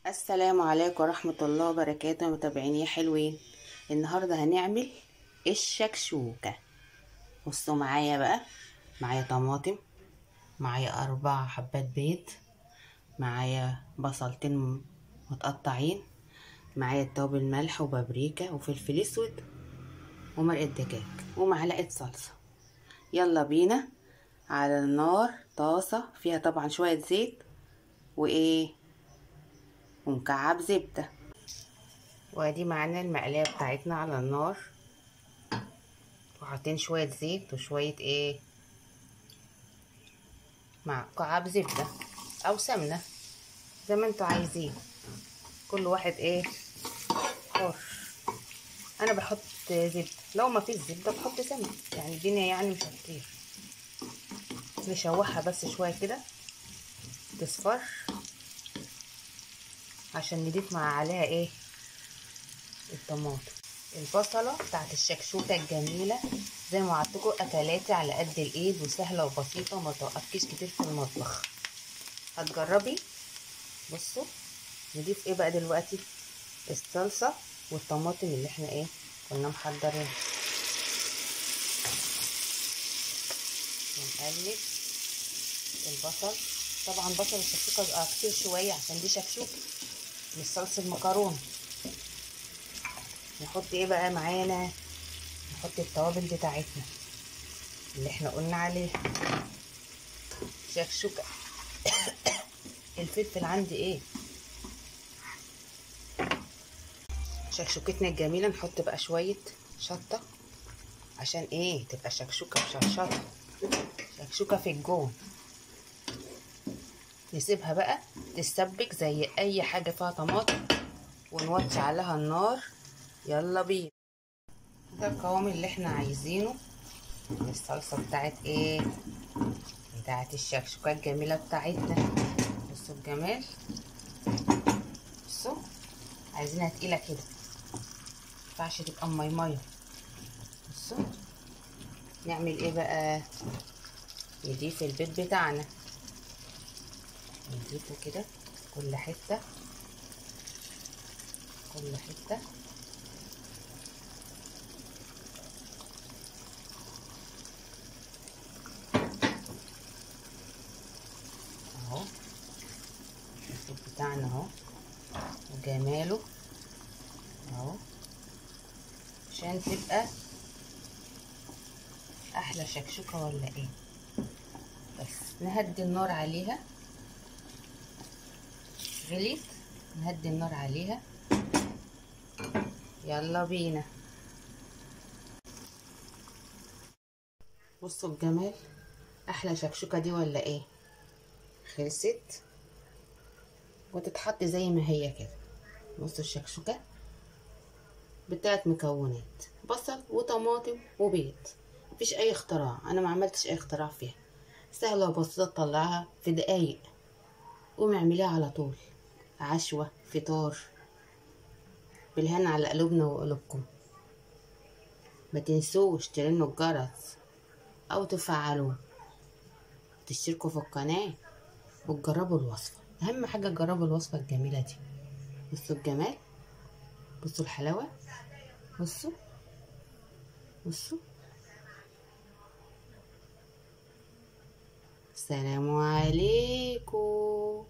السلام عليكم ورحمة الله وبركاته متابعيني يا حلوين. النهاردة هنعمل الشكشوكة. بصوا معايا بقى، معايا طماطم، معايا 4 حبات بيض، معايا بصلتين متقطعين، معايا توابل ملح وبابريكا وفلفل اسود ومرقة دجاج ومعلقة صلصة. يلا بينا. على النار طاسة فيها طبعا شوية زيت ومكعب زبدة، وادي معانا المقلاية بتاعتنا على النار، وحاطين شوية زيت وشوية مع مكعب زبدة او سمنة زي ما انتوا عايزين، كل واحد حر. انا بحط زبدة، لو ما فيش زبدة بحط سمنة، يعني الدنيا يعني مش هتطير. نشوحها بس شوية كده تصفر عشان نضيف مع عليها الطماطم. البصلة بتاعت الشكشوكة الجميلة زي ما وعدتكم، اكلاتي على قد الايد وسهلة وبسيطة وما توقفكيش كتير في المطبخ. هتجربي. بصوا نضيف بقى دلوقتي الصلصة والطماطم اللي احنا كنا محضرين، ونقلب البصل. طبعا بصل الشكشوكة بقى كتير شوية عشان دي شكشوكة مش صلصة المكرونة. نحط بقى معانا، نحط التوابل بتاعتنا اللي احنا قلنا عليها. شكشوكة الفلفل عندي شكشوكتنا الجميلة. نحط بقى شوية شطة عشان تبقى شكشوكة مشطشطة، شكشوكة في الجون. نسيبها بقى تتسبك زي اي حاجة فيها طماطم، ونوطي عليها النار. يلا بينا. ده القوام اللي احنا عايزينه. الصلصة بتاعت الشكشوكة الجميلة بتاعتنا. بصوا الجمال، بصوا عايزينها تقيلة كده، مينفعش تبقى ميمية. بصوا نعمل بقى، نضيف البيض بتاعنا، نضيفه كده كل حتة كل حتة. اهو البيض بتاعنا اهو وجماله اهو، عشان تبقى احلى شكشوكة ولا بس نهدي النار عليها. غليت، نهدي النار عليها. يلا بينا. بصوا الجمال، احلى شكشوكة دي ولا خلصت وتتحط زي ما هي كده. بصوا الشكشوكة ب3 مكونات، بصل وطماطم وبيض. مفيش اي اختراع، انا ما عملتش اي اختراع فيها، سهله وبسيطه تطلعها في دقايق. قومي اعمليها على طول، عشوة فطار. بالهنا على قلوبنا وقلوبكم. ما تنسوش ترنوا الجرس او تفعلوه، تشتركوا في القناه وتجربوا الوصفه. اهم حاجه تجربوا الوصفه الجميله دي. بصوا الجمال، بصوا الحلاوه، بصوا بصوا. السلام عليكم.